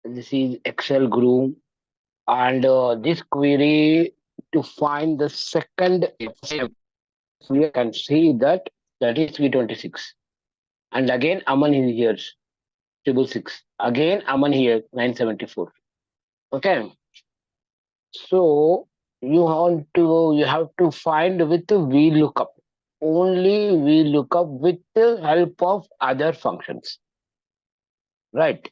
This is Excel group, and this query to find the second we can see that is 326. And again, Aman is here, 666. Again, Aman here, 974. Okay, so you have to find with the vlookup. Only vlookup with the help of other functions, right?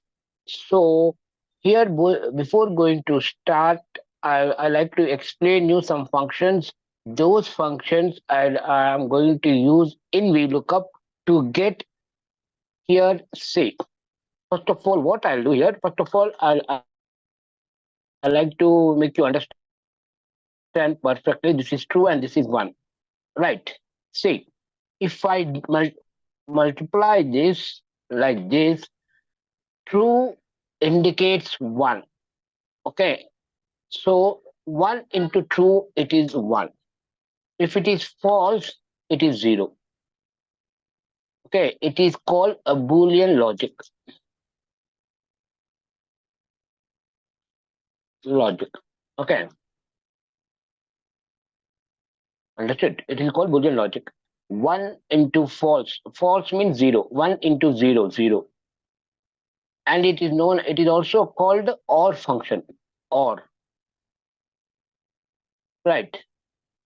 So here, before going to start, I like to explain you some functions. Those functions I am going to use in VLOOKUP to get here. Say, first of all, what I'll do here. First of all, I like to make you understand perfectly. This is true and this is one, right? See, if I multiply this like this, true indicates one. Okay, so 1 into true, it is 1. If it is false, it is 0. Okay, it is called a Boolean logic. Logic. Okay, understood. It is called Boolean logic. 1 into false. False means 0. 1 into 0, 0. And it is known, it is also called OR function. OR. Right.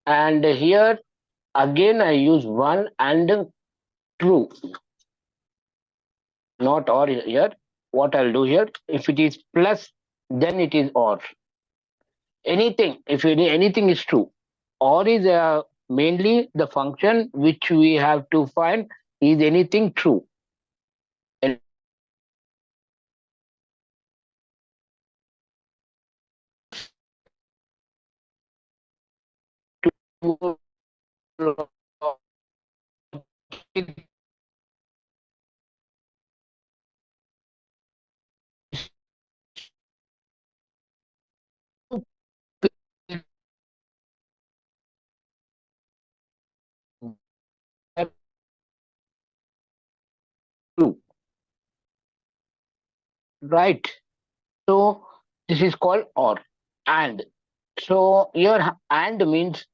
And here again I use 1 and true. Not OR here. What I'll do here, if it is plus, then it is OR. Anything, if anything is true, or is mainly the function which we have to find is anything true. True, right? So this is called or. And so here and means,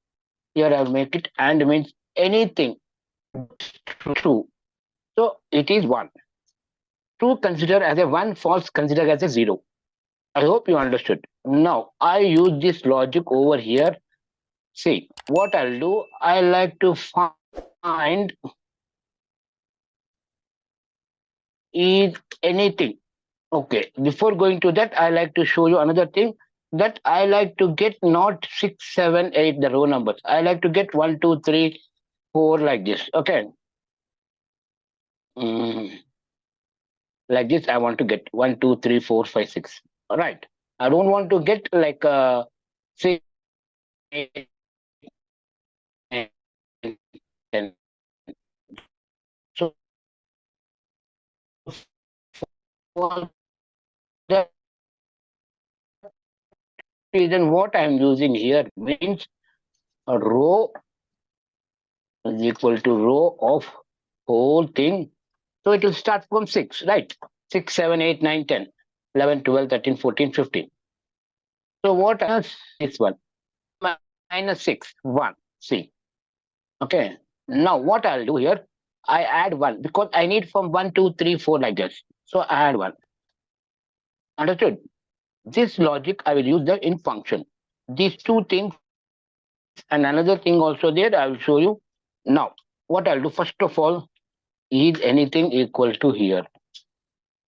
here I make it and means anything true. So it is one. True consider as a one, false consider as a zero. I hope you understood. Now I use this logic over here. See what I'll do. I like to find is anything. Okay, before going to that, I like to show you another thing that I like to get not 6, 7, 8, the row numbers. I like to get 1, 2, 3, 4 like this. Okay. Mm, like this, I want to get 1, 2, 3, 4, 5, 6. All right. I don't want to get like say 10. So for that reason, what I'm using here means a row is equal to row of whole thing. So it will start from 6, right? 6, 7, 8, 9, 10, 11, 12, 13, 14, 15. So what else? This one minus 6, 1. See. Okay. Now what I'll do here, I add 1 because I need from 1, 2, 3, 4 like this. So I add 1. Understood? This logic I will use the in function. These two things and another thing also there, I will show you. Now, what I'll do first of all is anything equal to here.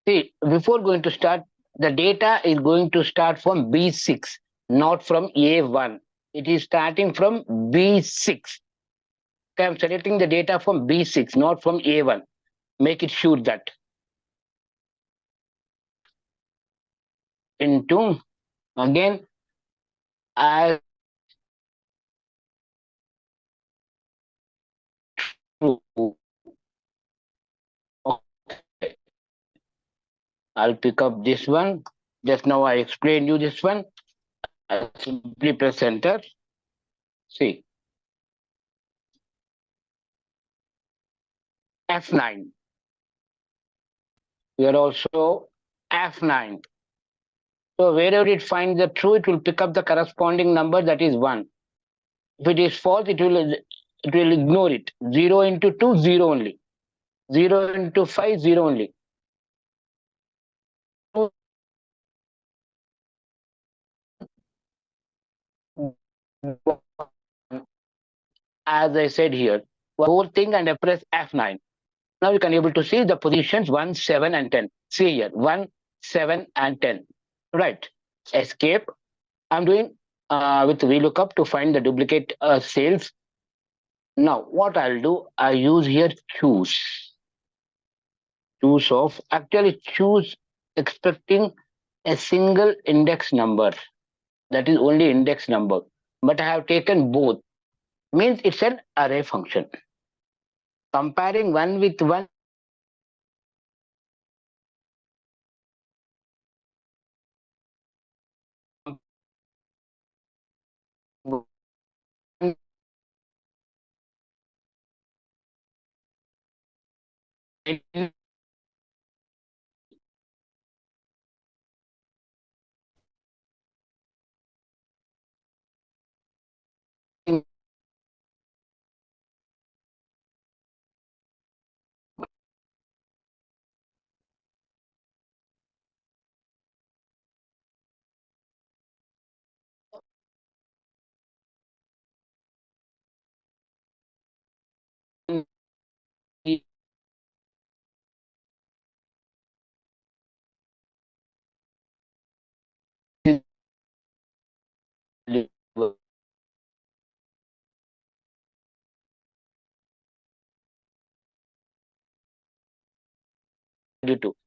See, before going to start, the data is going to start from B6, not from A1. It is starting from B6. Okay, I'm selecting the data from B6, not from A1. Make it sure that into again as true. Okay, I'll pick up this one. Just now I explained you this one. I simply press enter. See, F9. Here also F9. So wherever it finds the true, it will pick up the corresponding number, that is 1. If it is false, it will ignore it. 0 into 2, 0 only. 0 into 5, 0 only. As I said here, whole thing, and I press F9. Now you can able to see the positions 1, 7, and 10. See here, 1, 7, and 10. Right. Escape. I'm doing with vlookup to find the duplicate sales. Now what I'll do, I use here choose. Choose of, actually choose expecting a single index number. That is only index number. But I have taken both. Means it's an array function. Comparing one with one,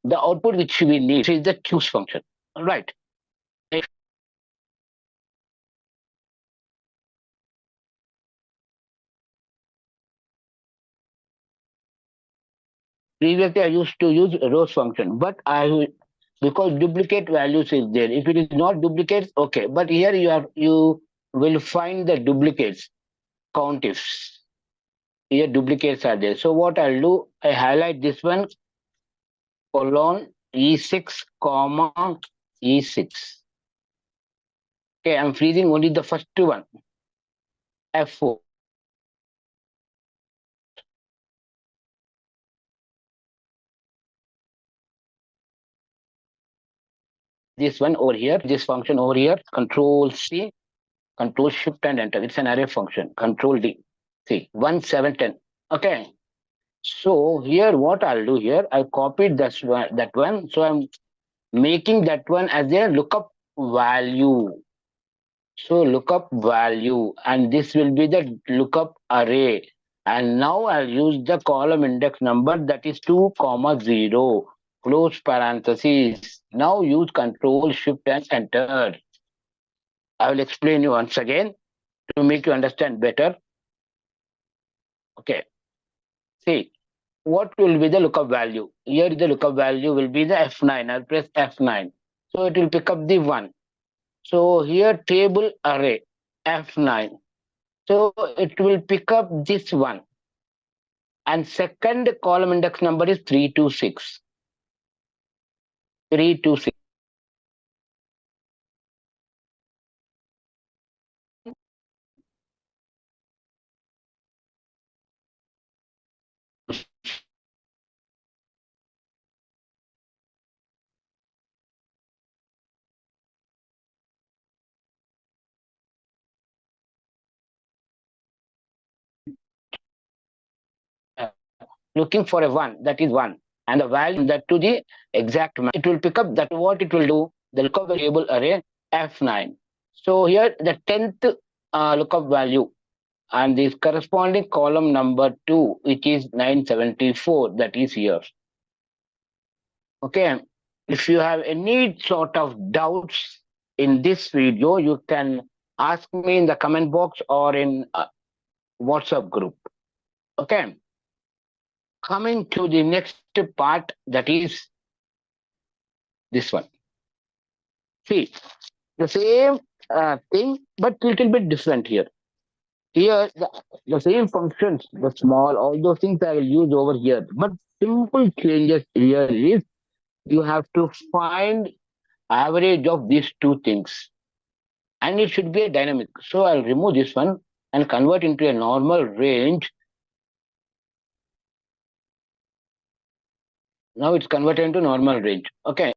the output which we need is the choose function. Right. Previously, I used to use rows function, but because duplicate values is there. If it is not duplicates, okay. But here you will find the duplicates countifs. Here duplicates are there. So what I'll do, I highlight this one colon E6 comma E6. Okay, I'm freezing only the first one. F4. This one over here, this function over here, Control C, Control Shift and Enter. It's an array function. Control D. See, 1, 7, 10. Okay. So here, what I'll do here, I copied that one. So I'm making that one as a lookup value. So lookup value, and this will be the lookup array. And now I'll use the column index number, that is 2 comma 0. Close parentheses. Now use Control Shift and Enter. I will explain you once again to make you understand better. Okay. See, what will be the lookup value? Here the lookup value will be the F9. I'll press F9. So it will pick up the 1. So here table array F9. So it will pick up this one. And second column index number is 326. 326. Looking for a 1, that is 1. And the value that to the exact match. It will pick up that what it will do, the lookup variable array F9. So here the 10th lookup value and this corresponding column number 2, which is 974, that is here. Okay. If you have any sort of doubts in this video, you can ask me in the comment box or in WhatsApp group. Okay. Coming to the next part, that is this one. See, the same thing, but little bit different here. Here, the same functions, the small, all those things I will use over here. But simple changes here is you have to find average of these two things. And it should be a dynamic. So I'll remove this one and convert into a normal range. Now it's converted into normal range. Okay.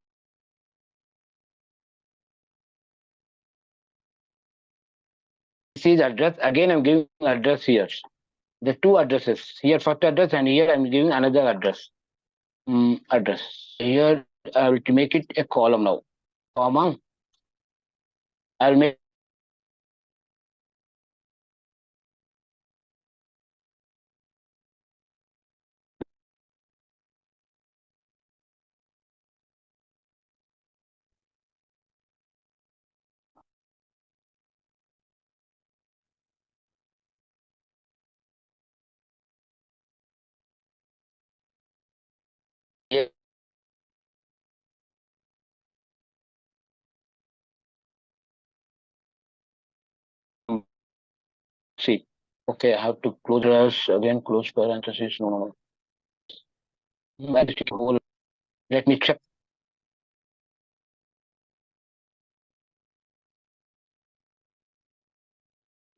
This is address. Again, I'm giving address here. The two addresses. Here first address and here I'm giving another address. Address. Here I will make it a column now. Comma. I'll make it. See. Okay, I have to close this again, close parenthesis. No, no. Let me check.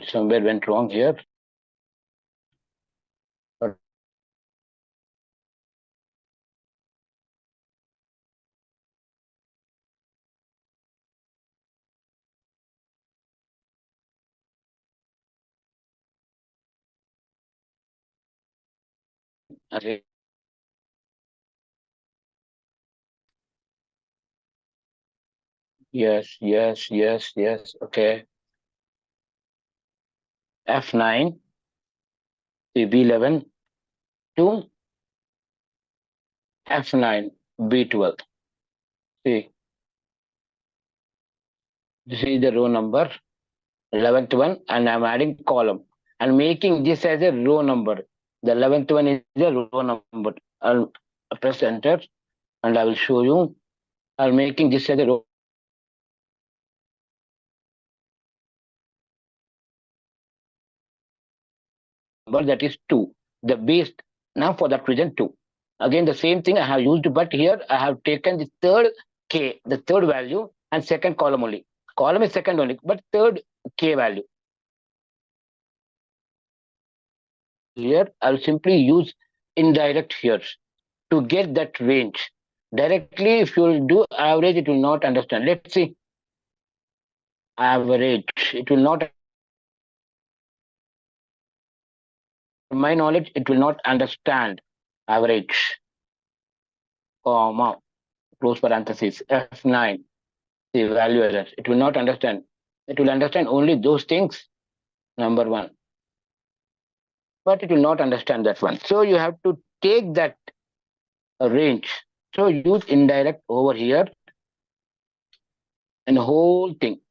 Somewhere went wrong here. But okay. Yes, yes, yes, yes. Okay. F9, see B11 to F9, B12. See, this is the row number 11th one, and I'm adding column and making this as a row number. The 11th one is the row number. I'll press enter and I will show you. I'm making this as a row number, that is 2. The base now for that reason 2. Again, the same thing I have used, but here I have taken the third K, the third value, and second column only. Column is second only, but third K value. Here I'll simply use indirect here to get that range. Directly, if you do average, it will not understand. Let's see. Average. It will not, my knowledge, it will not understand. Average, comma, close parenthesis, F9, the value error. It will not understand. It will understand only those things, number one. But it will not understand that one. So you have to take that range. So use indirect over here and whole thing.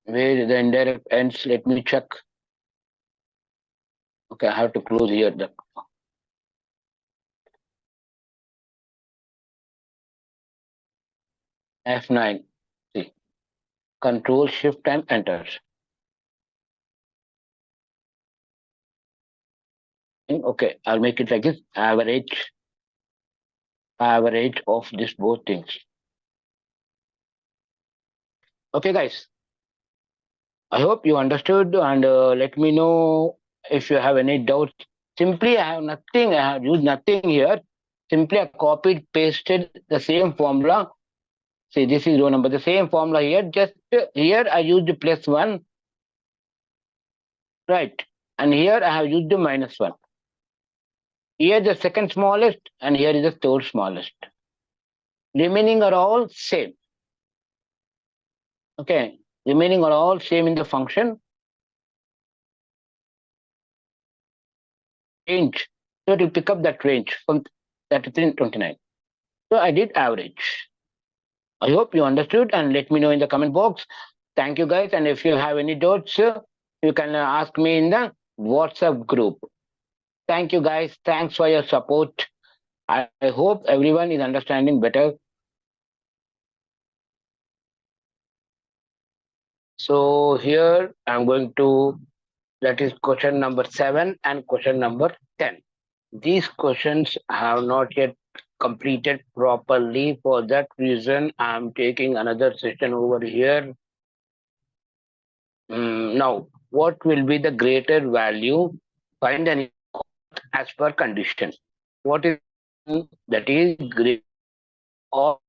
Where the indirect ends, let me check. Okay, I have to close here. The F9. See, Control Shift and Enter. Okay, I'll make it like this. Average of these both things. Okay, guys. I hope you understood, and let me know if you have any doubts. Simply, I have nothing. I have used nothing here. Simply, I copied, pasted the same formula. See, this is row number. The same formula here. Just here, I used the plus one, right? And here, I have used the minus one. Here, the second smallest, and here is the third smallest. Remaining are all same. Okay, remaining are all same in the function. Range. So it will pick up that range from 33 and 29. So I did average. I hope you understood and let me know in the comment box. Thank you guys. And if you have any doubts, you can ask me in the WhatsApp group. Thank you guys. Thanks for your support. I hope everyone is understanding better. So here I'm going to, that is question number 7 and question number 10. These questions have not yet completed properly. For that reason, I'm taking another session over here. Now, what will be the greater value? Find an as per condition. What is that is great or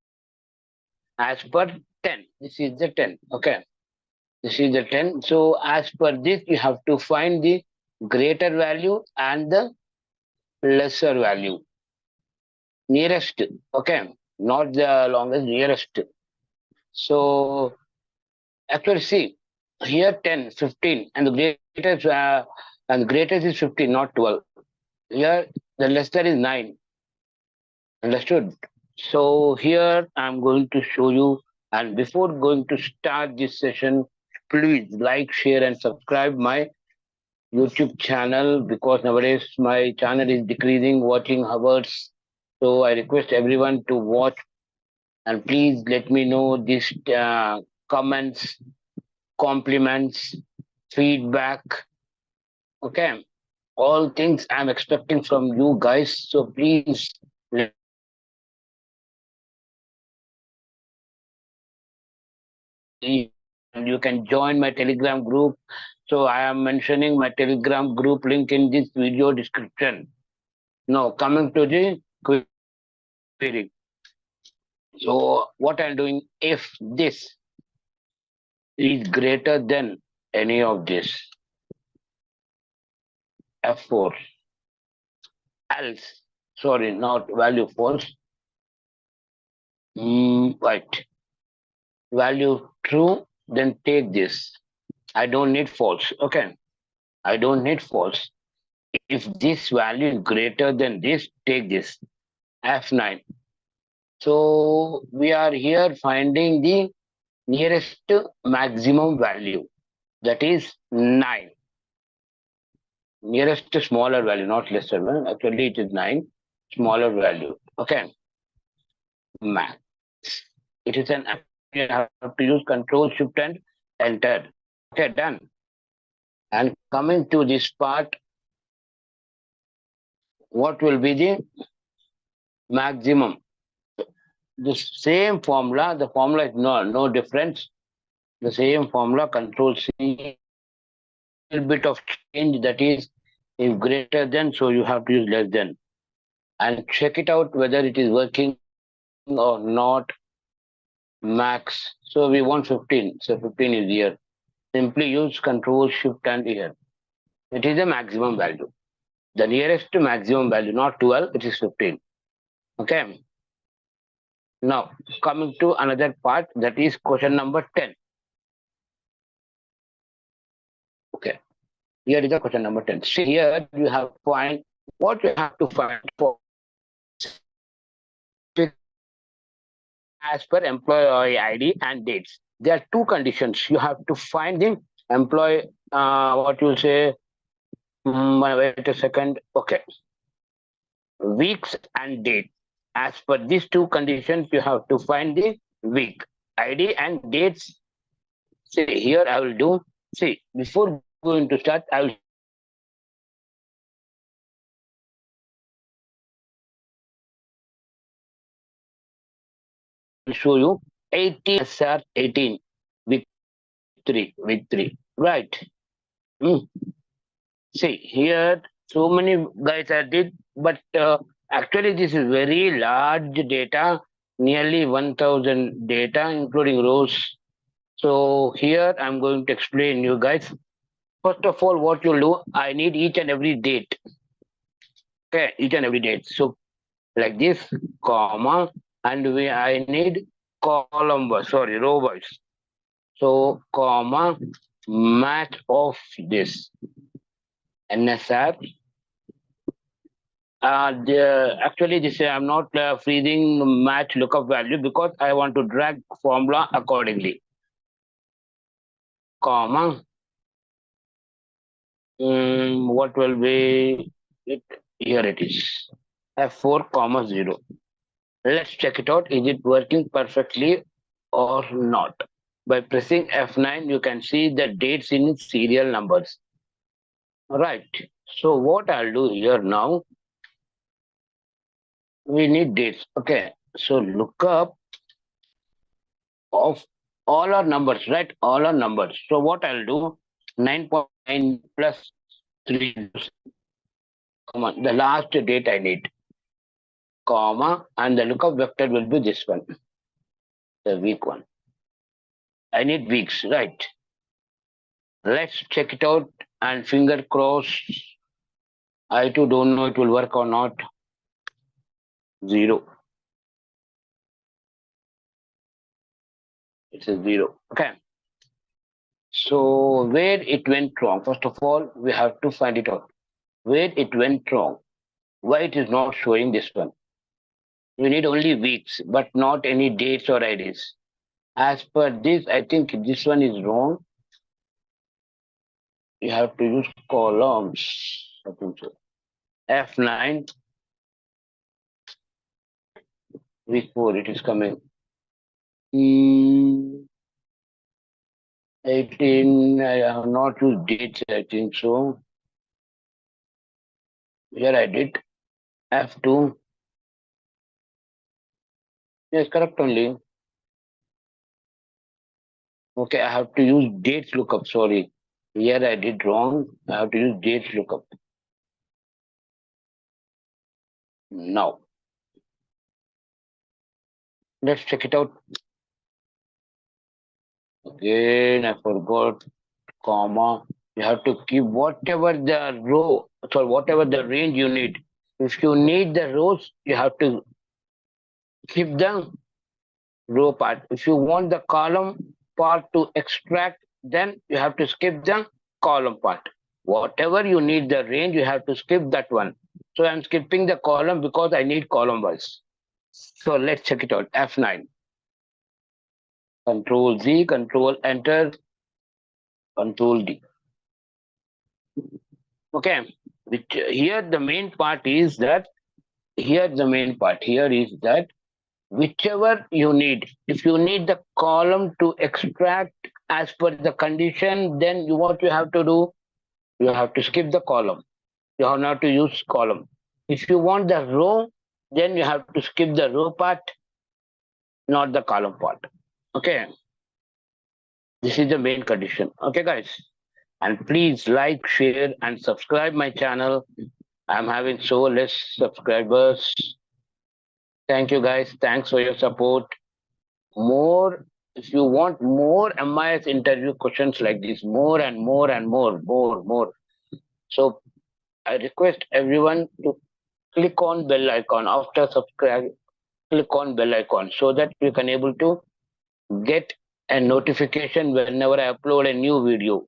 as per 10? This is the 10. Okay. This is the 10. So as per this, you have to find the greater value and the lesser value. Nearest. Okay. Not the longest, nearest. So actually see here 10, 15, and the greatest is 15, not 12. Here the lesser is 9. Understood? So here I'm going to show you, and before going to start this session, please like, share, and subscribe my YouTube channel because nowadays my channel is decreasing watching hours. So I request everyone to watch and please let me know these comments, compliments, feedback. Okay, all things I'm expecting from you guys. So please let me and you can join my Telegram group. So I am mentioning my Telegram group link in this video description. Now coming to the query. So what I'm doing if this is greater than any of this F4 else sorry not value false right value true then take this. I don't need false. Okay, I don't need false. If this value is greater than this, take this F9. So we are here finding the nearest maximum value, that is 9. Nearest to smaller value, not lesser one. Actually, it is 9. Smaller value. Okay. Max. It is an you have to use Control Shift and Enter. Okay, done. And coming to this part, what will be the maximum? The same formula. The formula is no difference. The same formula. Control C. Little bit of change, that is if greater than, so you have to use less than, and check it out whether it is working or not. Max, so we want 15, so 15 is here. Simply use Control Shift and here. It is the maximum value, the nearest to maximum value, not 12, it is 15. Okay, now coming to another part, that is question number 10. Okay, here is the question number 10. See here you have to find what you have to find for as per employee ID and dates. There are two conditions. You have to find the employee, what you say, wait a second. Okay. Weeks and date. As per these two conditions, you have to find the week, ID and dates. See, here I will do. See, before going to start, I will show you 18 SR 18 week 3. Right. Hmm. See, here so many guys are did, but actually this is very large data, nearly 1000 data, including rows. So here I'm going to explain you guys. First of all, what you'll do, I need each and every date. Okay, each and every date. So like this, comma, and I need column wise, sorry, row wise. So comma, match of this NSR. Actually, this I'm not freezing match lookup value because I want to drag formula accordingly. Comma. What will be it? Here it is. F4 comma 0. Let's check it out. Is it working perfectly or not? By pressing F9, you can see the dates in serial numbers. Right. So what I'll do here now, We need dates. Okay. So lookup of all our numbers, right? All our numbers. So what I'll do, 9.9 plus 3, comma, the last date I need, comma, and the lookup vector will be this one, the week one. I need weeks, right? Let's check it out and finger crossed. I too don't know it will work or not. 0. It's a 0. Okay. So where it went wrong, first of all, we have to find it out. Where it went wrong. Why it is not showing this one? We need only weeks, but not any dates or IDs. As per this, I think this one is wrong. You have to use columns. I think so. F9, week 4, it is coming. 18, I have not used dates, I think so. Here I did. F2. Yes, correct only. Okay, I have to use dates lookup. Sorry. Here I did wrong. I have to use dates lookup. Now, let's check it out. Again, I forgot, comma. You have to keep whatever the row, so whatever the range you need. If you need the rows, you have to keep the row part. If you want the column part to extract, then you have to skip the column part. Whatever you need the range, you have to skip that one. So I'm skipping the column because I need column wise. So let's check it out. F9. Control Z, Control Enter, Control D. Okay. Which here the main part is that here is that whichever you need, if you need the column to extract as per the condition, then what you have to do, you have to skip the column. You have not to use column. If you want the row, then you have to skip the row part, not the column part. Okay, this is the main condition. Okay, guys, and please like, share, and subscribe my channel. I'm having so less subscribers. Thank you, guys. Thanks for your support. More, if you want more MIS interview questions like this, more and more and more. So I request everyone to click on bell icon after subscribe. Click on bell icon so that you can able to get a notification whenever I upload a new video.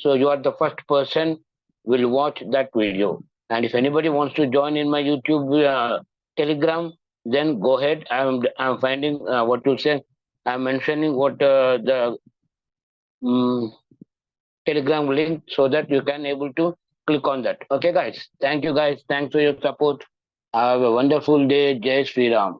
So you are the first person will watch that video. And if anybody wants to join in my YouTube Telegram, then go ahead. I'm finding what to say. I'm mentioning what the um, Telegram link so that you can able to click on that. Okay, guys. Thank you, guys. Thanks for your support. Have a wonderful day. Jai Sri Ram.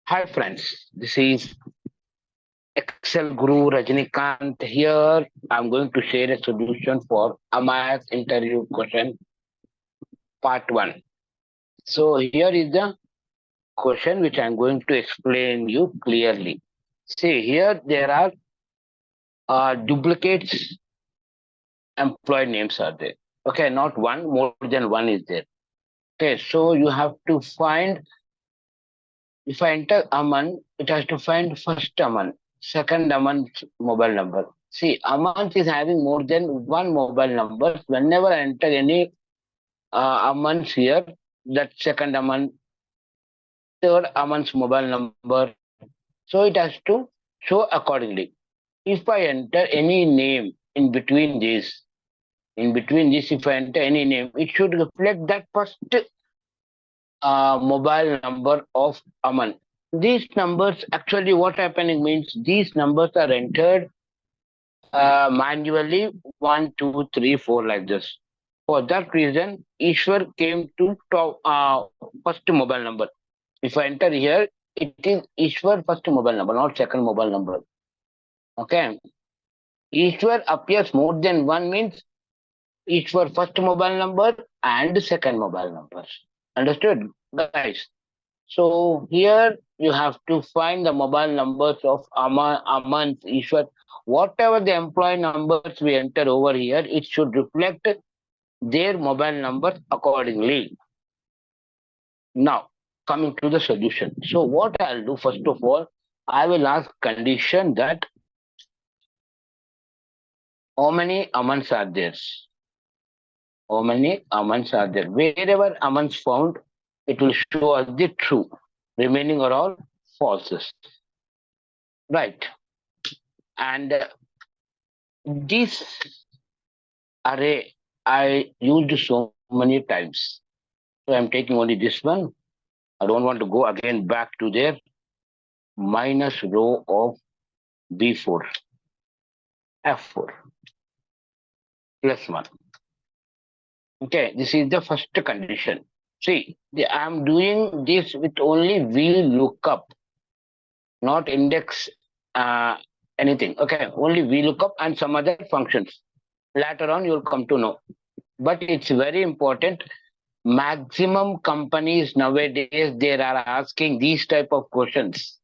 Hi, friends. This is Excel Guru Rajnikant here. I'm going to share a solution for Amaya's interview question part 1. So here is the question which I'm going to explain you clearly. See, here there are duplicates employee names are there. Okay, not one, more than one is there. Okay, so you have to find, if I enter Aman, it has to find first Aman, second Aman's mobile number. See, Aman is having more than one mobile number. Whenever I enter any Aman's here, that second Aman, third Aman's mobile number. So it has to show accordingly. If I enter any name in between this, if I enter any name, it should reflect that first mobile number of Aman. These numbers, actually, what happening means these numbers are entered manually 1, 2, 3, 4 like this. For that reason, Ishwar came to top, first mobile number. If I enter here, it is Ishwar first mobile number, not second mobile number. Okay. Each appears more than one means each for first mobile number and second mobile numbers. Understood, guys? So here you have to find the mobile numbers of Aman, Ishwar. Whatever the employee numbers we enter over here, it should reflect their mobile number accordingly. Now, coming to the solution. So what I'll do first of all, I will ask condition that how many Amans are there? How many Amans are there? Wherever Amans found, it will show us the true. Remaining are all falses. Right. And this array I used so many times. So I'm taking only this one. I don't want to go again back to there. Minus row of B4, F4, plus 1. Okay, this is the first condition. See, I'm doing this with only vlookup, not index anything. Okay, only vlookup and some other functions. Later on, you'll come to know. But it's very important. Maximum companies nowadays they are asking these type of questions.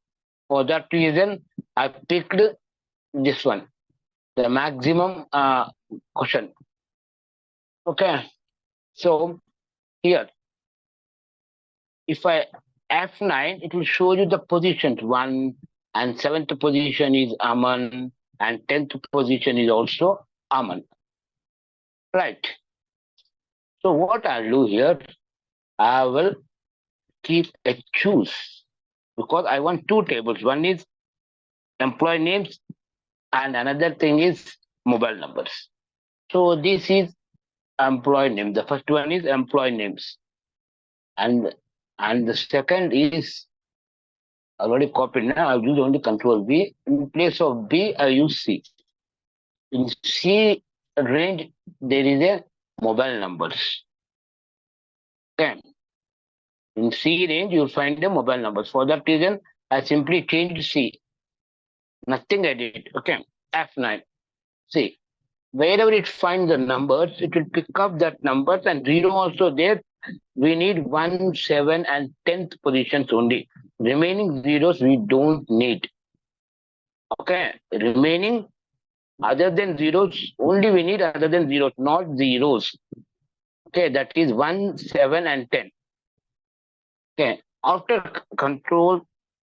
For that reason, I picked this one, the maximum question. Okay, so here, if I F9, it will show you the positions. 1 and 7th position is Aman, and 10th position is also Aman. Right. So what I'll do here, I will keep a choose because I want two tables. One is employee names and another thing is mobile numbers. So this is employee name. The first one is employee names, and the second is already copied. Now I'll use only Control V. In place of B, I use C. In C range, there is a mobile numbers. Okay. In C range, you'll find the mobile numbers. For that reason, I simply changed C. Nothing I did. Okay. F9. See, wherever it finds the numbers, it will pick up that numbers and zero also there. We need 1, 7, and 10th positions only. Remaining zeros we don't need. Okay. Remaining other than zeros, only we need other than zeros, not zeros. Okay, that is 1, 7, and 10. Okay. After Control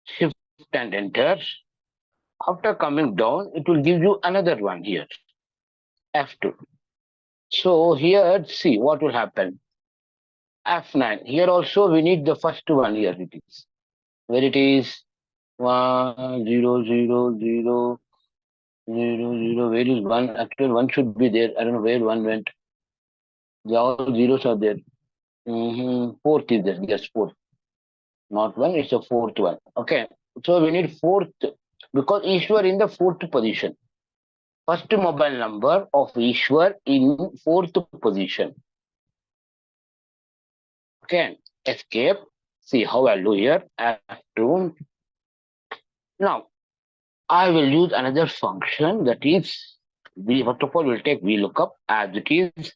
Shift and Enter, after coming down, it will give you another one here, F2. So here, see what will happen. F9. Here also we need the first one here. It is where it is 1, 0, 0, 0, 0, 0. Where is one? Actually, one should be there. I don't know where one went. The all zeros are there. Fourth is there. Yes, fourth. Not one. It's a fourth one. Okay. So we need fourth because Ishwar in the fourth position. First mobile number of Ishwar in fourth position. Okay. Escape. See how I'll do here. F2. Now I will use another function that is first of all we'll take vlookup as it is.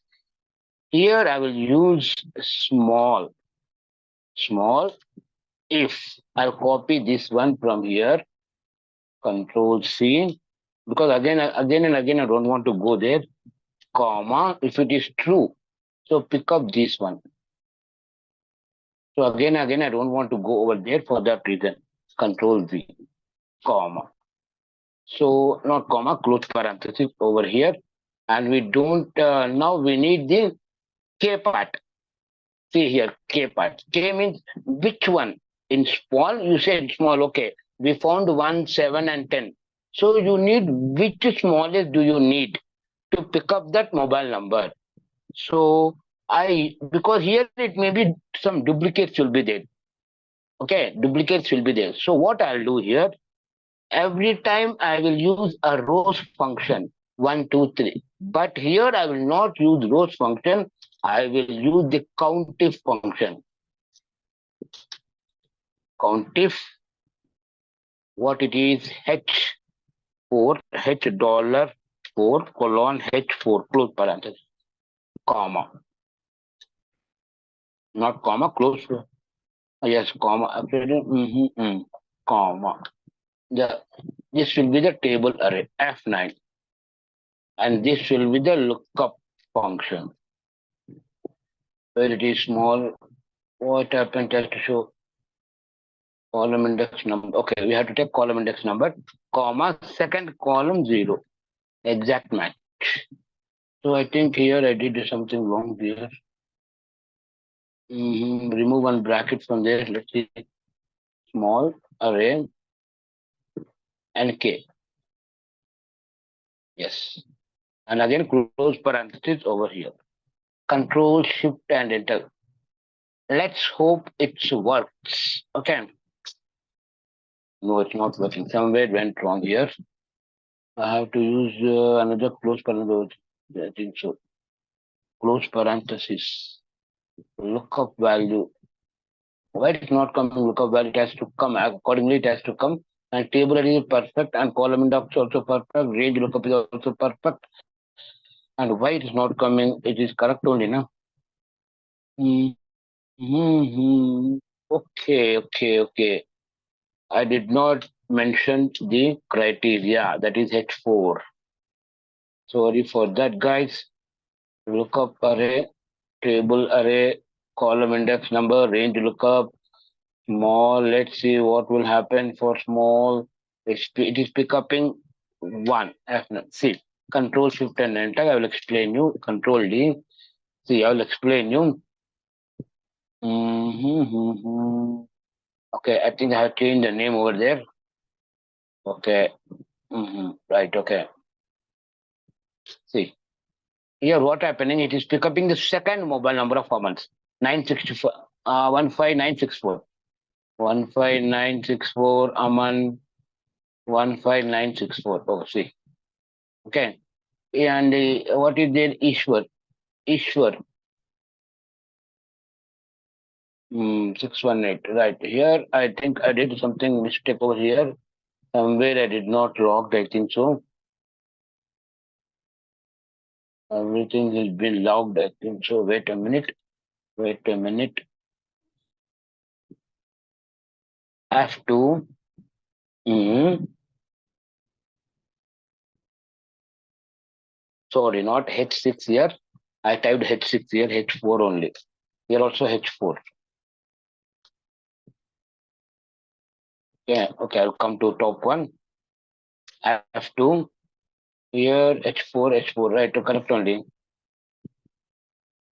Here I will use small if. I'll copy this one from here, Control C, because again and again I don't want to go there, comma, if it is true. So pick up this one. So again I don't want to go over there for that reason. Control V, comma. So not comma, close parenthesis over here. And we don't, now we need the K part. See here, K part. K means which one? In small, you said small, okay. We found 1, 7, and 10. So you need which smallest do you need to pick up that mobile number? So because here it may be some duplicates will be there. Okay, duplicates will be there. So what I'll do here, every time I will use a rows function, 1, 2, 3. But here I will not use rows function. I will use the countif function. Countif, what it is, H4, H dollar H4 colon H4 close parenthesis, comma, not comma, close. Yes, comma, actually, comma. This will be the table array F9, and this will be the lookup function. Where it is small, what happened just to show column index number. Okay, we have to take column index number, comma, second column 0, exact match. So I think here I did something wrong here. Remove one bracket from there. Let's see. Small array and k. Yes. And again close parenthesis over here. Control Shift and Enter. Let's hope it works. Okay. No, it's not working. Somewhere it went wrong here. I have to use another close parenthesis. I think so. Close parenthesis. Lookup value. Why it's not coming lookup value? It has to come accordingly. It has to come. And table array is perfect, and column index also perfect. Range lookup is also perfect. And why it is not coming? It is correct only now. Okay. I did not mention the criteria, that is H4. Sorry for that, guys. Lookup array, table array, column index number, range lookup, small. Let's see what will happen for small. It is picking 1. See, Control Shift and Enter. I will explain you. Control D. See, I will explain you. Okay, I think I have changed the name over there. Okay. Right, okay. See, here what happening, it is picking the second mobile number of Amans, 964, 15964. 15964, Aman, 15964. Oh, see. Okay. And what is there? Ishwar. 618. Right. Here, I think I did something mistake over here. Somewhere I did not logged, I think so. Everything has been logged, I think so. Wait a minute. F2. Sorry, not H6 here. I typed H6 here, H4 only. Here also H4. Yeah, okay, I'll come to top one. F2. Here H4, right? To correct only.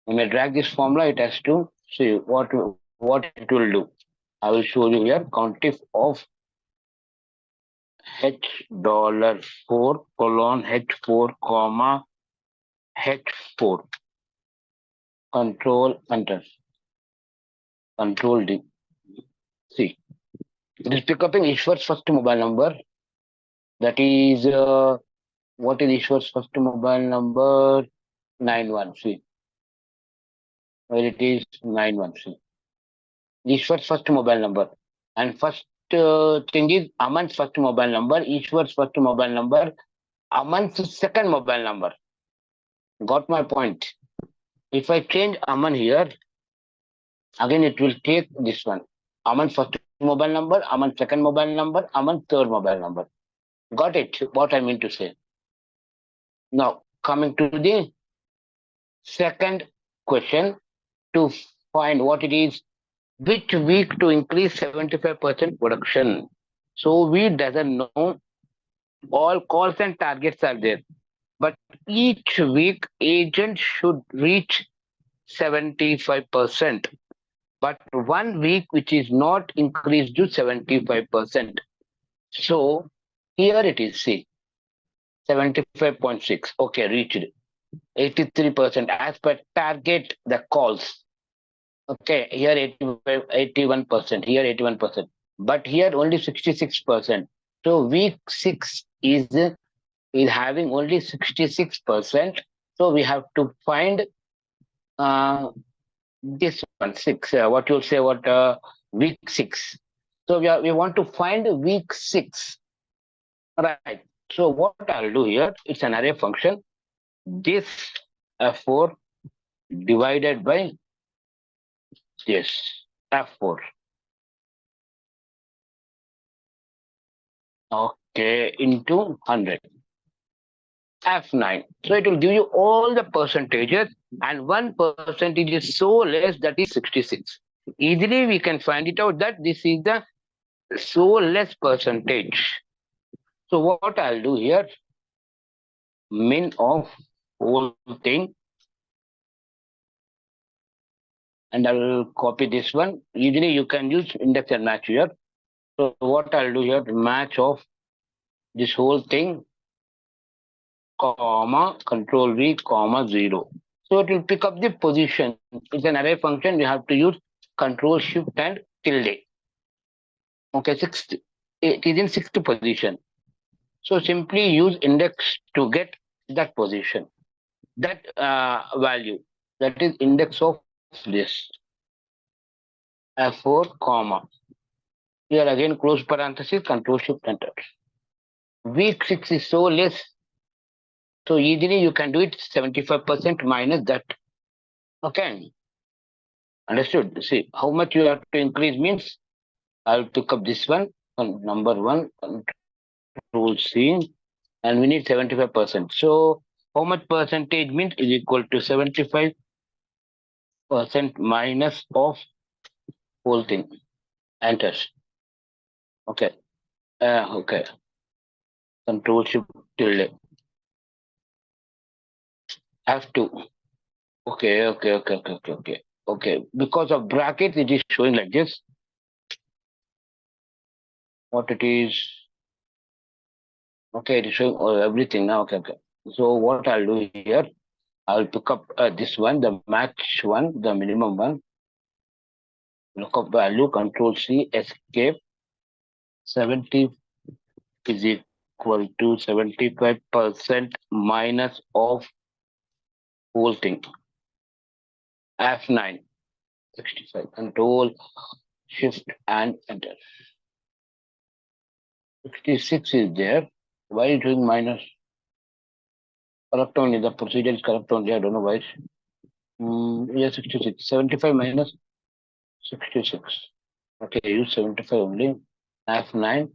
When I drag this formula, it has to see what it will do. I will show you here. Countif of $4 colon H4 comma H4. Control Enter. Control D. See, it is picking Ishwar's first mobile number. That is what is Ishwar's first mobile number? 91. See, where it is 91. See, Ishwar's first mobile number, and first thing is Aman's first mobile number, Ishwar's first mobile number, Aman's second mobile number. Got my point? If I change Aman here, again it will take this one. Aman's first mobile number, Aman's second mobile number, Aman's third mobile number. Got it? What I mean to say. Now, coming to the second question, to find what it is, which week to increase 75% production. So we doesn't know, all calls and targets are there, but each week agent should reach 75%, but 1 week which is not increased to 75%. So here it is, see, 75.6. Okay, reached 83% as per target the calls. Okay, here 81%, here 81%, but here only 66%. So week 6 is having only 66%. So we have to find this one 6. What you'll say? What week 6? So we want to find week 6, right? So what I'll do here, it's an array function. This F4 divided by this F4. Okay, into 100. F9. So it will give you all the percentages, and 1% is so less, that is 66. Easily we can find it out that this is the so less percentage. So what I'll do here, min of whole thing, and I'll copy this one. Usually you can use index and match here. So what I'll do here, match of this whole thing, comma, control V, comma, 0. So it will pick up the position. It's an array function. You have to use control shift and tilde. Okay, sixth. It is in sixth position. So simply use index to get that position, that value. That is index of this F4, comma. Here again close parenthesis, control shift enter. Week 6 is so less. So easily you can do it 75% minus that. Okay. Understood? See, how much you have to increase means I'll pick up this one, number one, control C, and we need 75%. So how much percentage means is equal to 75% minus of whole thing. Enter. Okay. Okay. Control shift tilde. F2. Okay. Because of brackets, it is showing like this. What it is. Okay, it is showing everything now. Okay. So what I'll do here, I'll pick up this one, the match one, the minimum one. Lookup value, control C, escape. 70 is equal to 75% minus of whole thing. F9, 65. Control shift and enter. 66 is there. Why are you doing minus? Correct only. The procedure is correct only. I don't know why. Yeah, 66. 75 minus 66. Okay, use 75 only. F9.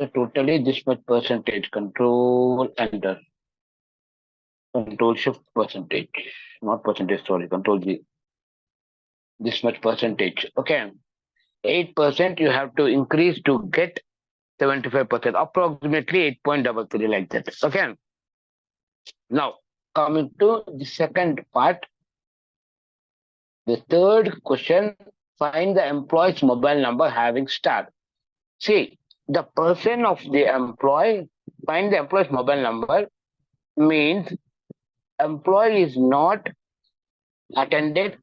So totally this much percentage. Control enter. Control shift percentage. Not percentage, sorry. Control G. This much percentage. Okay. 8% you have to increase to get 75%. Approximately 8.33 like that. Okay. Now, coming to the second part, the third question, find the employee's mobile number having star. See, the person of the employee, find the employee's mobile number means employee is not attended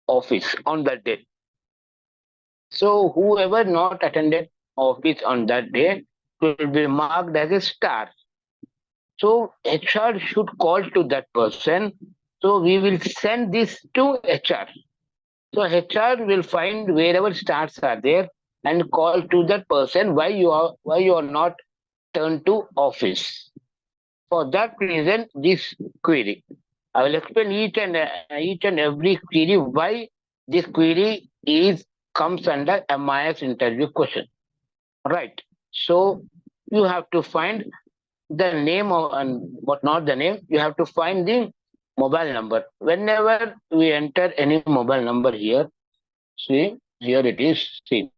office on that day. So whoever not attended office on that day will be marked as a star. So HR should call to that person. So we will send this to HR. So HR will find wherever stars are there and call to that person why you are not turned to office. For that reason, this query. I will explain each and every query why this query is comes under MIS interview question. Right. So you have to find the name of, and what not the name, you have to find the mobile number. Whenever we enter any mobile number here, see, here it is. See,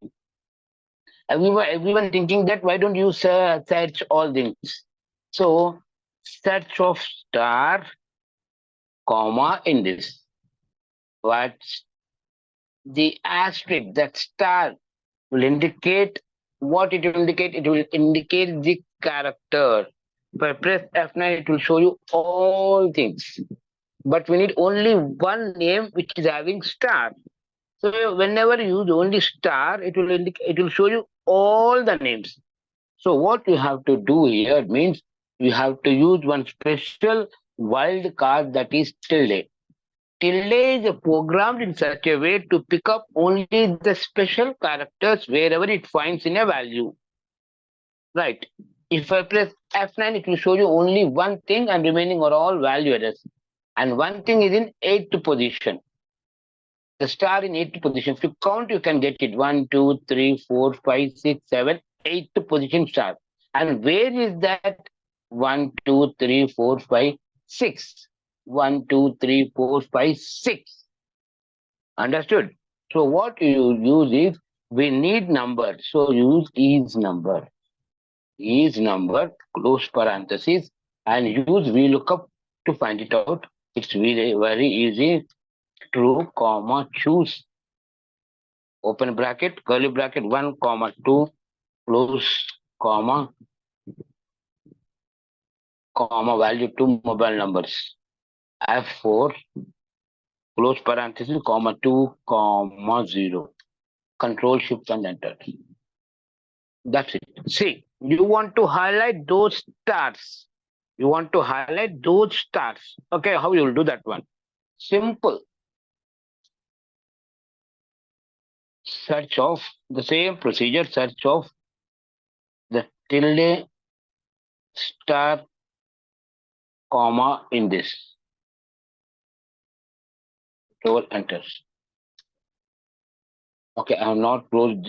everyone thinking that why don't you search all things? So search of star, comma in this. What's the asterisk? That star will indicate what it will indicate. It will indicate the character. If I press F9, it will show you all things. But we need only one name which is having star. So whenever you use only star, it will indicate, it will show you all the names. So what you have to do here means you have to use one special wild card, that is tilde. Tilde is programmed in such a way to pick up only the special characters wherever it finds in a value. Right. If I press F9, it will show you only one thing and remaining are all value address. And one thing is in eighth position. The star in eighth position. If you count, you can get it. 1, 2, 3, 4, 5, 6, 7, eighth position star. And where is that? 1, 2, 3, 4, 5, 6. 1, 2, 3, 4, 5, 6. Understood? So what you use is we need number. So use is number. Is number, close parenthesis, and use vlookup to find it out. It's very easy. True, comma, choose, open bracket, curly bracket, 1, comma, 2, close, comma, comma, value 2 mobile numbers. F4, close parenthesis, comma, 2, comma, 0. Control, shift, and enter. That's it. See, you want to highlight those stars. You want to highlight those stars. Okay, how you will do that one? Simple. Search of the same procedure, search of the tilde star comma in this. Control enter. Okay, I have not closed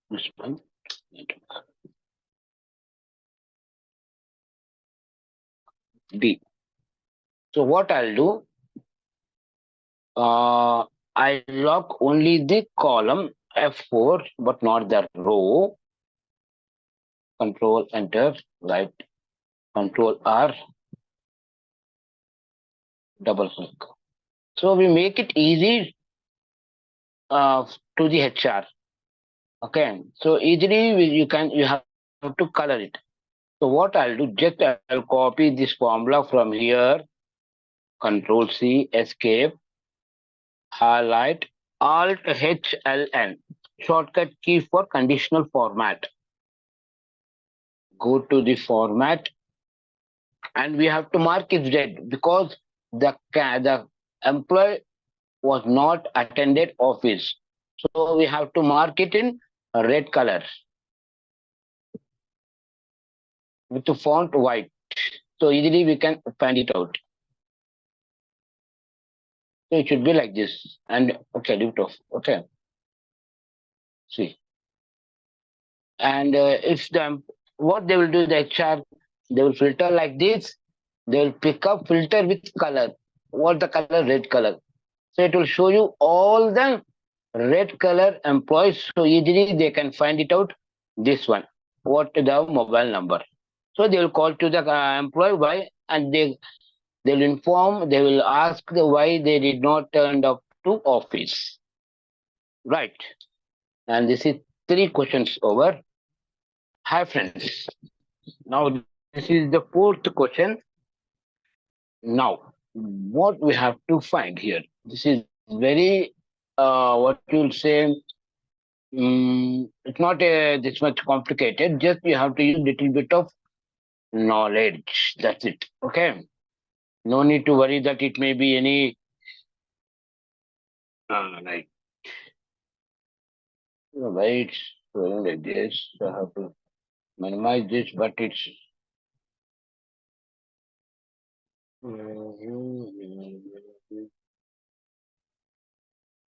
this one. D. So what I'll do, I lock only the column F4, but not the row. Control enter, right? Control R, double click. So we make it easy to the HR. Okay, so easily you have to color it. So what I'll do, just I'll copy this formula from here. Control C, escape, highlight, Alt HLN, shortcut key for conditional format. Go to the format, and we have to mark it red because the employee was not attended office. So we have to mark it in a red color with the font white. So easily we can find it out. So it should be like this. And okay, leave it off. Okay. See. And if what they will do, the HR, they will filter like this. They will pick up filter with color. What the color? Red color. So it will show you all the red color employees. So easily they can find it out. This one. What the mobile number. So they will call to the employee why, and they'll inform. They will ask the why they did not turn up to office. Right. And this is 3 questions over. Hi friends. Now this is the 4th question. Now, what we have to find here? This is very, what you'll say, it's not this much complicated. Just you have to use little bit of knowledge. That's it. Okay. No need to worry that it may be any. Right. Why it's showing like this? I have to minimize this, but it's.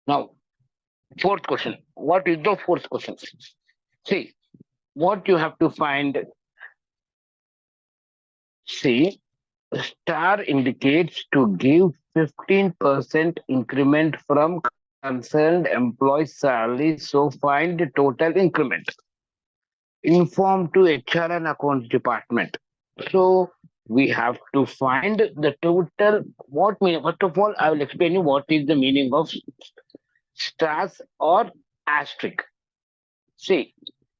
Now, 4th question. What is the 4th question? See, what you have to find. See, star indicates to give 15% increment from concerned employee salary. So find the total increment. Inform to HR and accounts department. So we have to find the total. What mean? First of all, I will explain you what is the meaning of stars or asterisk. See,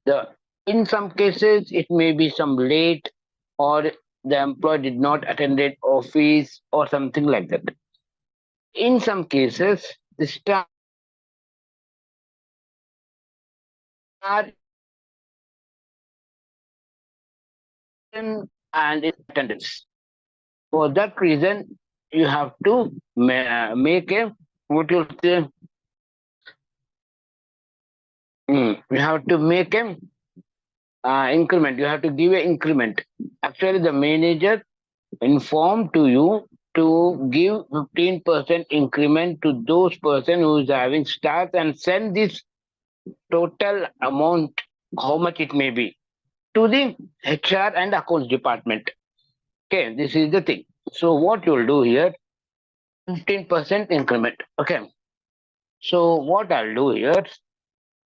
the in some cases it may be some late or the employee did not attend office or something like that. In some cases, the star and its attendance. For that reason, you have to make a what you say. You have to make a increment. You have to give an increment. Actually, the manager informed to you to give 15% increment to those person who is having stars and send this total amount, how much it may be, to the HR and accounts department. Okay, this is the thing. So what you'll do here, 15% increment. Okay. So what I'll do here,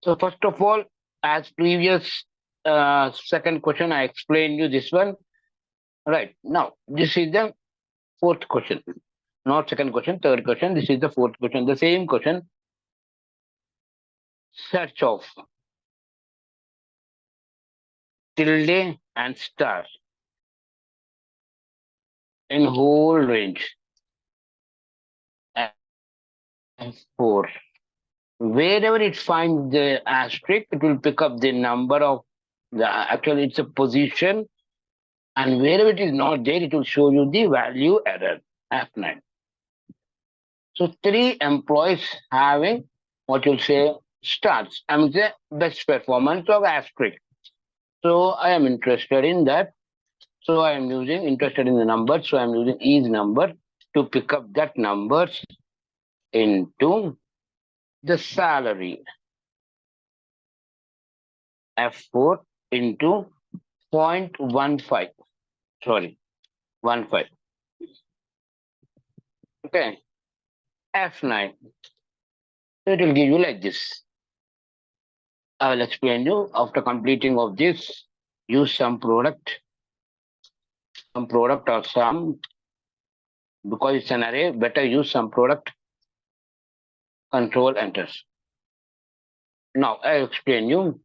so first of all, as previous second question, I explained you this one. Right. Now, this is the fourth question. Not second question, third question. This is the fourth question. The same question. Search of tilde and star in whole range. F4. Wherever it finds the asterisk, it will pick up the number of actually it's a position, and wherever it is not there, it will show you the value error F9. So three employees having what you'll say stars. I mean the best performance of asterisk. So I am interested in that. So I am using interested in the number. So I am using each number to pick up that numbers into the salary. F4 into 0.15. Sorry, 15. Okay. F9. So it will give you like this. I will explain you after completing of this. Use some product or some, because it's an array, better use some product, control enters. Now I explain you.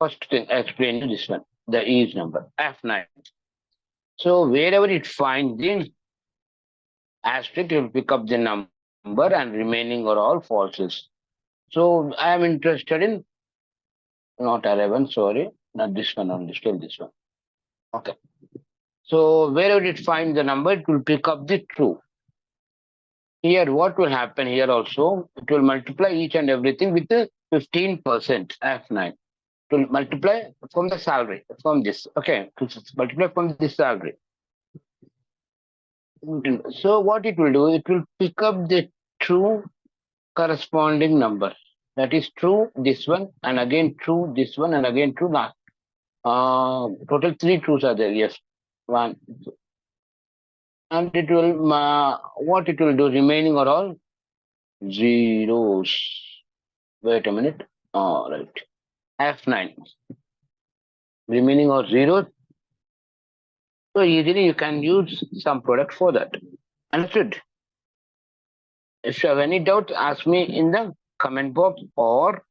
First thing I explain you this one, the each number, F9. So wherever it finds the asterisk, it will pick up the number and remaining are all falses. So I am interested in not 11, sorry, not this one only, still this one. Okay. So wherever it finds the number, it will pick up the true. Here, what will happen here also? It will multiply each and everything with the 15% F9. It will multiply from the salary, from this. Okay, multiply from this salary. So what it will do, it will pick up the true corresponding number. That is true this one, and again true this one, and again true last. Total three truths are there. Yes, one, and it will what it will do. Remaining are all zeros. Wait a minute. All right. F9. Remaining are zeros. So easily you can use some product for that. Understood? If you have any doubt, ask me in the comment box or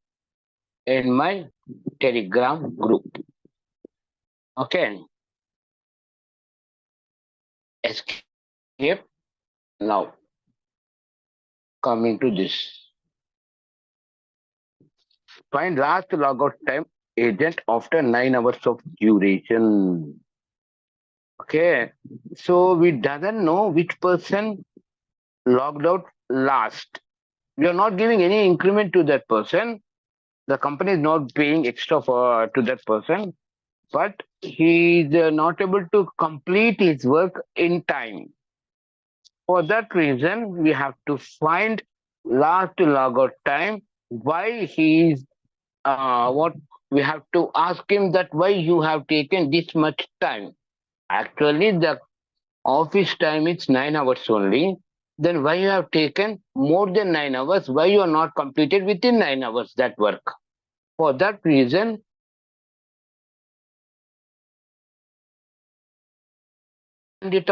in my Telegram group. Okay. Escape. Now, coming to this. Find last logout time agent after 9 hours of duration. Okay. So we doesn't know which person logged out last. We are not giving any increment to that person. The company is not paying extra to that person, but he is not able to complete his work in time. For that reason, we have to find last logout time. Why he is what we have to ask him that why you have taken this much time. Actually, the office time is 9 hours only. Then why you have taken more than 9 hours? Why you are not completed within 9 hours that work? For that reason, it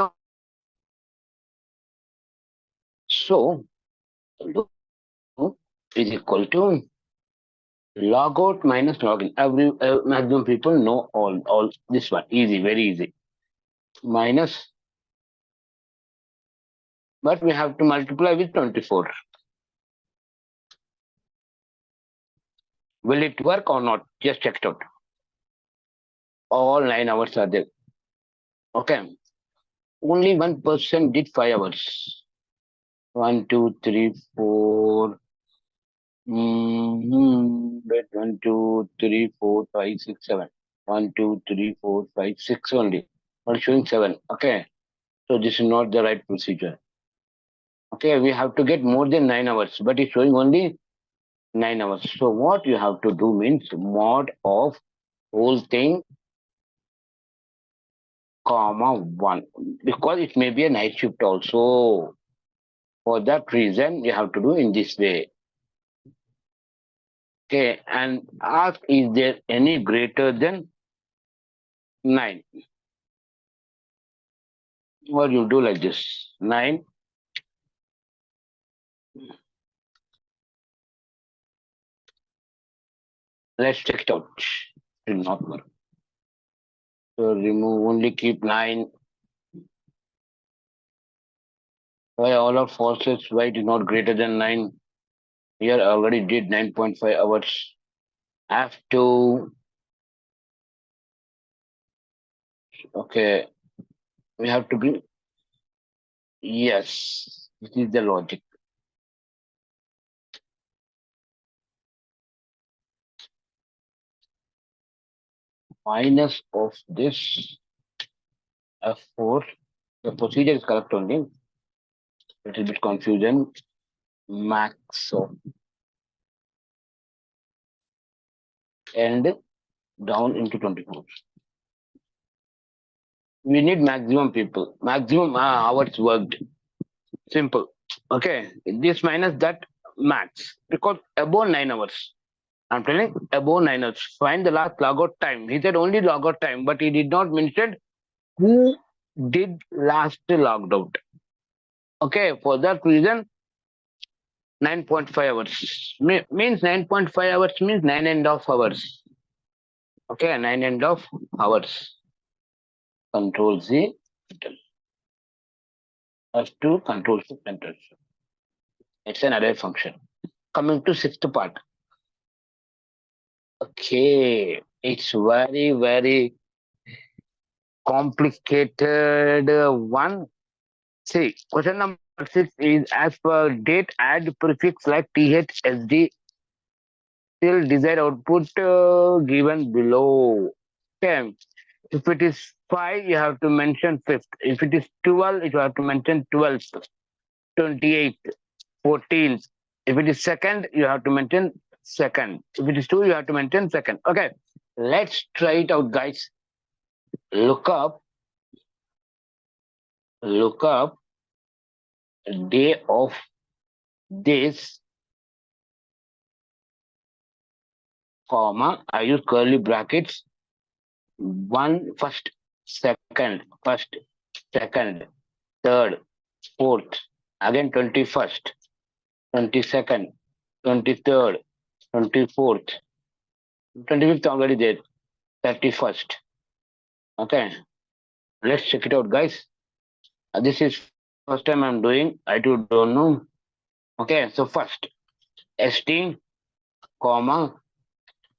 so is equal to logout minus login. Every maximum people know all this one easy, very easy. Minus, but we have to multiply with 24. Will it work or not? Just check it out. All 9 hours are there. Okay. Only one person did 5 hours. 1, 2, 3, 4. Wait, 1, 2, 3, 4, 5, 6, 7. 1, 2, 3, 4, 5, 6 only. Not showing 7. Okay. So this is not the right procedure. Okay, we have to get more than 9 hours, but it's showing only 9 hours. So what you have to do means mod of whole thing, comma 1, because it may be a night shift also. For that reason, you have to do in this way. Okay, and ask, is there any greater than 9? Or you do like this, 9. Let's check it out. It will not work. So remove, only keep 9. Why all are falses? Why it is not greater than 9? Here I already did 9.5 hours. Have to, okay, we have to be, yes, this is the logic. Minus of this F4, the procedure is correct only. Little bit confusion. Max of and down into 24. We need maximum people, maximum hours worked. Simple. Okay, this minus that max because above 9 hours. I'm telling above 9 hours. Find the last logout time. He said only logout time, but he did not mention who did last logged out. Okay, for that reason, 9.5 hours means 9.5 hours means 9.5 hours. Okay, 9.5 hours. Control Z, F2, Control C, Enter. It's an array function. Coming to sixth part. Okay, it's very, very complicated one. See, question number 6 is as per date, add prefix like THSD till desired output given below. Okay. If it is 5, you have to mention 5th. If it is 12, you have to mention 12th, 28th, 14th. If it is second, you have to mention second. If it is 2, you have to mention second. Okay. Let's try it out, guys. Look up day of this, comma, I use curly brackets, first, second, third, fourth, again 21st, 22nd, 23rd, 24th, 25th already there, 31st. Okay, let's check it out, guys. This is first time I'm doing, I too don't know. Okay, so first, ST, comma,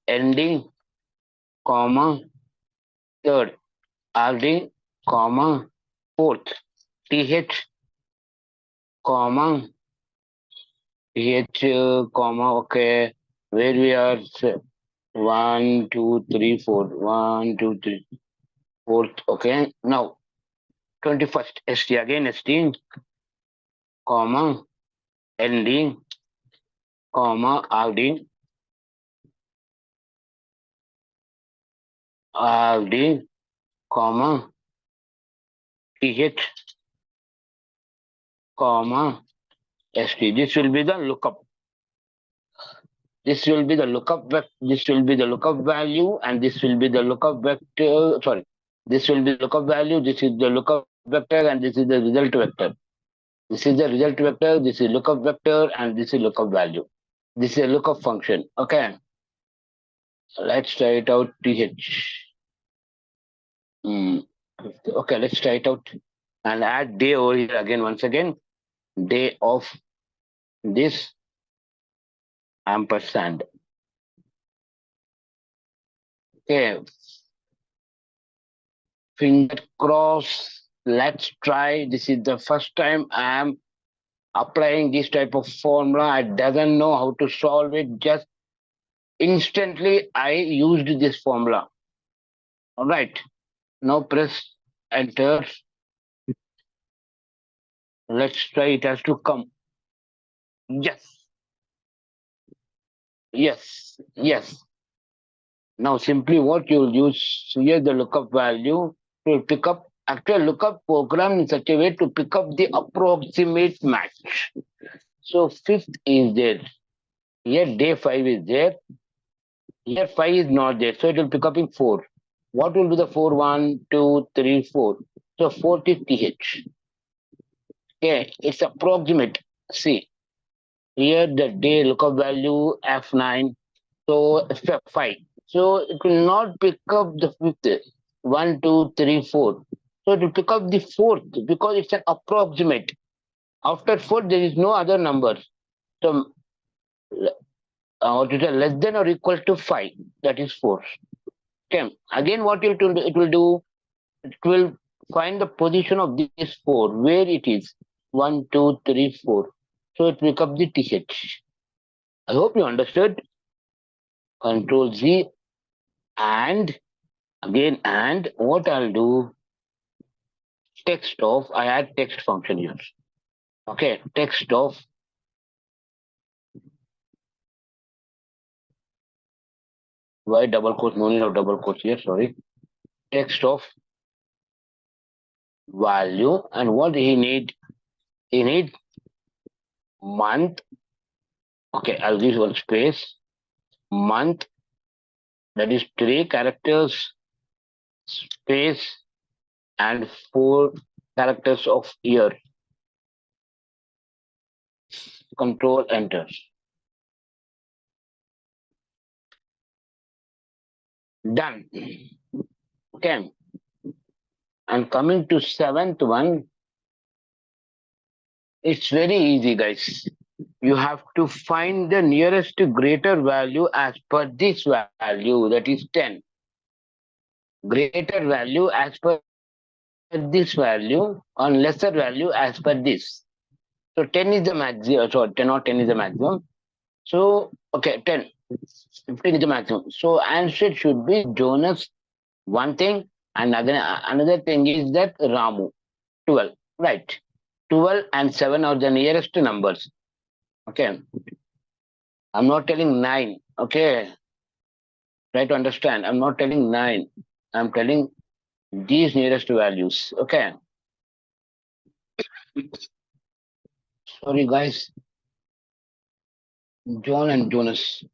ending, comma, third, RD, comma, fourth, TH, comma, TH, comma, okay, where we are, 1, 2, 3, 4, 1, 2, 3, fourth, okay, now, 21st, ST, again ST, comma, ND, comma, RD, RD, comma, TH, comma, ST. This will be the lookup. This will be the lookup this will be the lookup value, and this will be the lookup vector. Sorry, this will be the lookup value. This is the lookup vector, and this is the result vector. This is the result vector. This is lookup vector, and this is lookup value. This is a lookup function. Okay, let's try it out. TH. Okay, let's try it out and add day over here again. Once again, day of this ampersand. Okay, finger cross. Let's try. This is the first time I am applying this type of formula. I doesn't know how to solve it. Just instantly I used this formula. All right. Now press enter. Let's try it has to come. Yes. Yes. Yes. Now simply what you'll use here the lookup value to pick up actual lookup program in such a way to pick up the approximate match. So fifth is there. Here day 5 is there. Here 5 is not there. So it will pick up in 4. What will do the 4? 1, 2, 3, 4. So 4 is TH. Okay, it's approximate. See, here the day lookup value F9. So F5. So it will not pick up the fifth. 1, 2, 3, 4. So it will pick up the fourth because it's an approximate. After 4, there is no other number. So what is it, less than or equal to 5, that is 4. Okay. Again, what it will do, it will find the position of this 4, where it is 1, 2, 3, 4. So it will pick up the TH. I hope you understood. Control Z and again, and what I'll do, text of, I add text function here. Okay, text of why double quote, no need of double quotes here, sorry. Text of value and what he need month. Okay, I'll give one space. Month, that is 3 characters, space, and 4 characters of year. Control enter. Done. Okay. And coming to seventh one, it's very easy, guys. You have to find the nearest to greater value as per this value, that is 10. Greater value as per this value, on lesser value as per this. So 10 is the maximum. So 10 or 10 is the maximum. So okay, 10. 15 is the maximum. So answer should be Jonas, one thing, and another thing is that Ramu, 12. Right. 12 and 7 are the nearest numbers. Okay. I'm not telling 9. Okay. Try to understand. I'm not telling 9. I'm telling these nearest values. Okay. Sorry, guys. John and Jonas.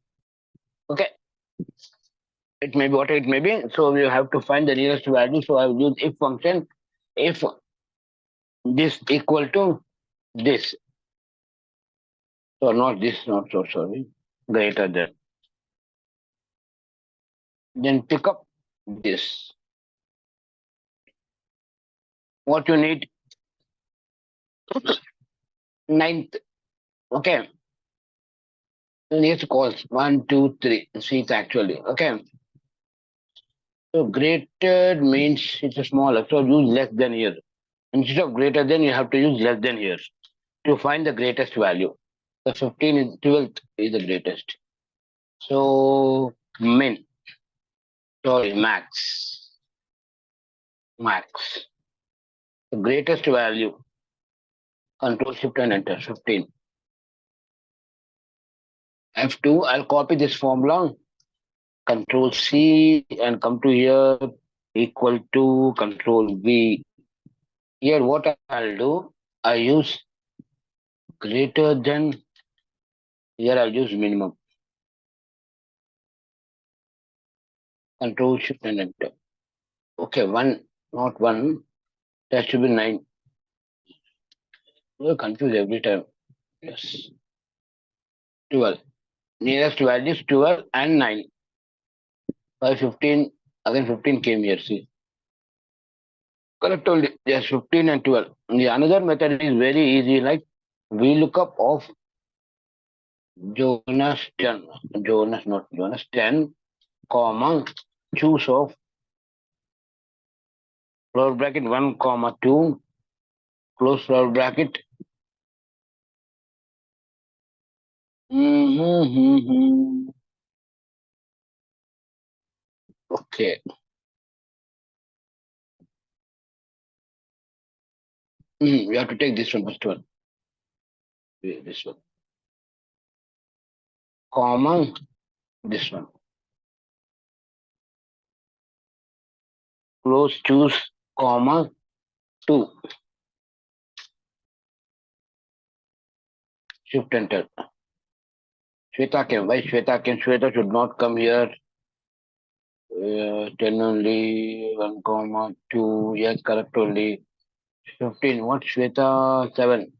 Okay. It may be what it may be. So we have to find the nearest value. So I will use if function. If this equal to this. So not this, not so sorry. Greater than. Then pick up this. What you need? Ninth. Okay. Next calls 1, 2, 3. See it actually. Okay. So greater means it's a smaller. So use less than here. Instead of greater than, you have to use less than here to find the greatest value. The 15 is 12th is the greatest. So min, sorry, max. The greatest value. Control Shift and Enter. 15. F2. I'll copy this formula. Control C and come to here equal to Control V. Here what I'll do, I use greater than, here I'll use minimum. Control Shift and Enter. Okay, 1, not 1. That should be 9. You're confused every time. Yes. 12. Nearest value is 12 and 9. By 15, again 15 came here, see. Correct only. Yes, 15 and 12. The another method is very easy, like vlookup of Jonas 10. Jonas, not Jonas, 10, comma, choose of floor bracket 1, comma 2, close floor bracket. Okay. We have to take this one, first one. This one. Comma, this one. Close, choose, comma, 2. Shift enter. Shweta came. Why Shweta came? Shweta should not come here. 10 only, 1 comma 2. Yes, correct only. 15. What Shweta? 7.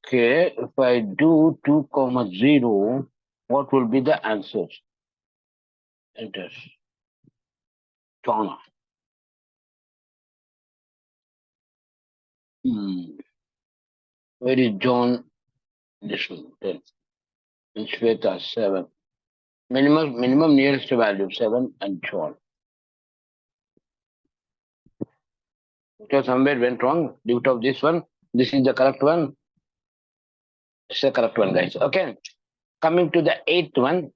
Okay, if I do 2 comma 0, what will be the answer? Enter. China. Hmm. Where is John? This one. 10. And Shweta 7. Minimum nearest value 7 and John. So somewhere went wrong due to this one. This is the correct one. It's the correct one, guys. Okay. Coming to the eighth one.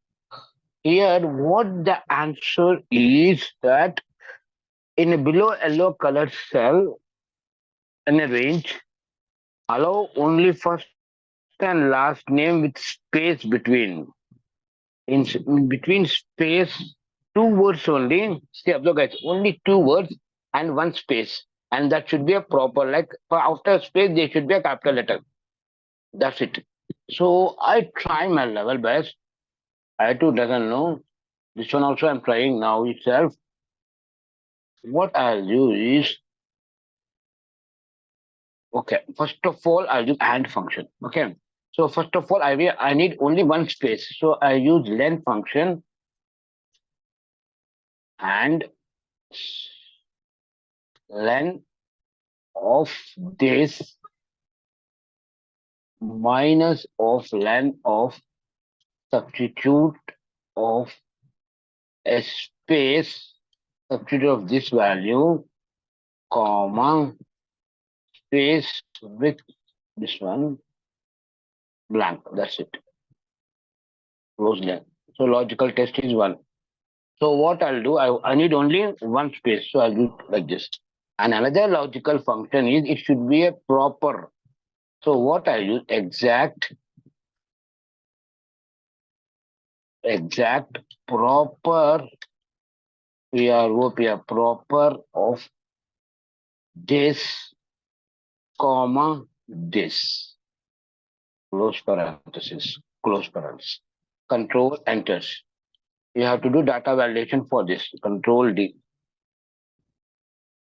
Here, what the answer is that in a below yellow colored cell in a range, allow only first and last name with space between. In between space, 2 words only. See, observe guys, only 2 words and 1 space. And that should be a proper, like for after space, there should be a capital letter. That's it. So I try my level best. I too doesn't know. This one also I'm trying now itself. What I'll do is, okay, first of all, I'll do AND function. Okay. So first of all, I need only 1 space. So I use len function and len of this minus of len of substitute of a space, substitute of this value, comma, space with this one, blank. That's it. Close len. So logical test is 1. So what I'll do, I need only 1 space. So I'll do like this. And another logical function is it should be a proper. So what I use exact proper proper of this comma this close parenthesis close parenthesis control enters. You have to do data validation for this. Control D.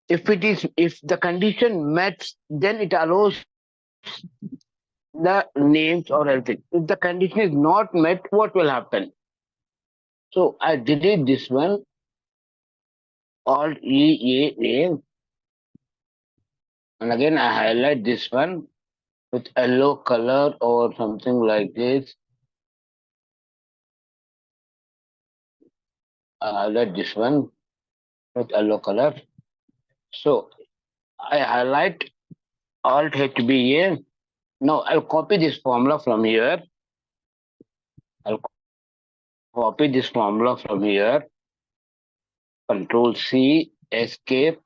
If the condition met, then it allows the names or everything. If the condition is not met, what will happen? So I delete this one, Alt A, and again I highlight this one with yellow color or something like this. I highlight this one with yellow color. So I highlight Alt HBA. Now I'll copy this formula from here. I'll copy this formula from here. Control C, escape.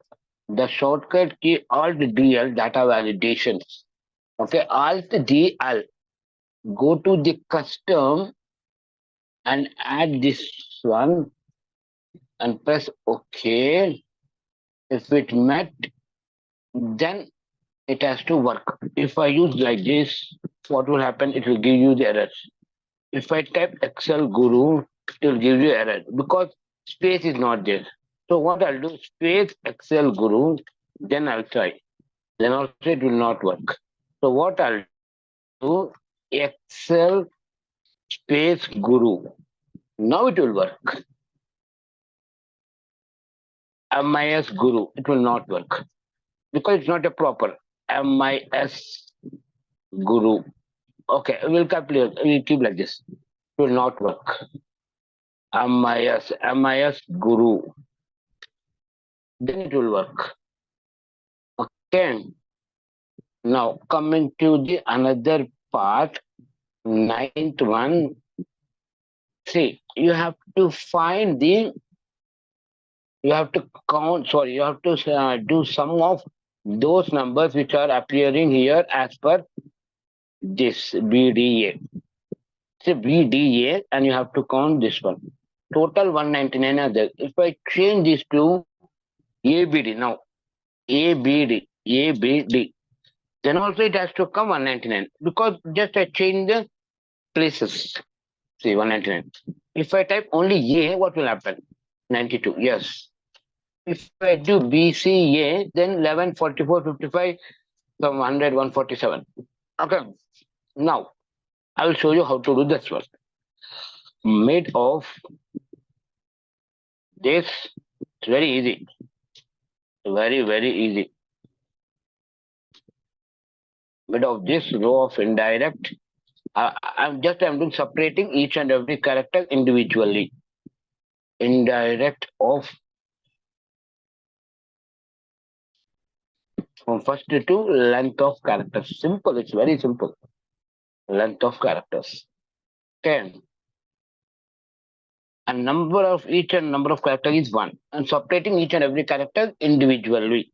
The shortcut key Alt DL, data validation. Okay, Alt DL. Go to the custom and add this one and press OK. If it met, then it has to work. If I use like this, what will happen? It will give you the errors. If I type Excel Guru, it will give you error because space is not there. So what I'll do, space Excel Guru, then I'll try. Then also it will not work. So what I'll do, Excel space Guru. Now it will work. MIS Guru, it will not work because it's not a proper MIS Guru. Okay, we'll keep like this. It will not work. MIS Guru. Then it will work. Okay. Now coming to the another part, ninth one. See, you have to count. Sorry, you have to do sum of those numbers which are appearing here as per this BDA. Say BDA, and you have to count this one. Total 199 are there. If I change this to ABD now, ABD, then also it has to come 199 because just I change the places. See 199. If I type only A, what will happen? 92. Yes. If I do BCA, then 11, 44, 55, from 100, 147. Okay. Now I will show you how to do this one. Made of this, it's very easy. Very, very easy. Made of this row of indirect. I'm doing separating each and every character individually. Indirect of from first to length of characters. Simple, it's very simple. Length of characters. 10. And number of each and number of character is 1. And separating each and every character individually.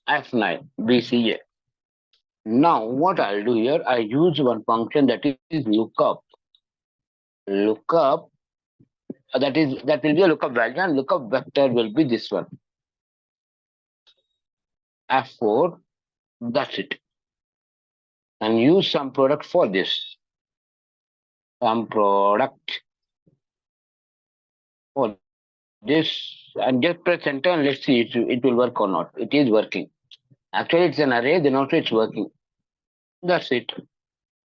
F9, BCA. Now, what I'll do here, I use one function that is lookup. Lookup, that will be a lookup value, and lookup vector will be this one. F4, that's it. And use some product for this. Some product for this, and just press enter and let's see it will work or not. It is working. Actually, it's an array, then also it's working. That's it.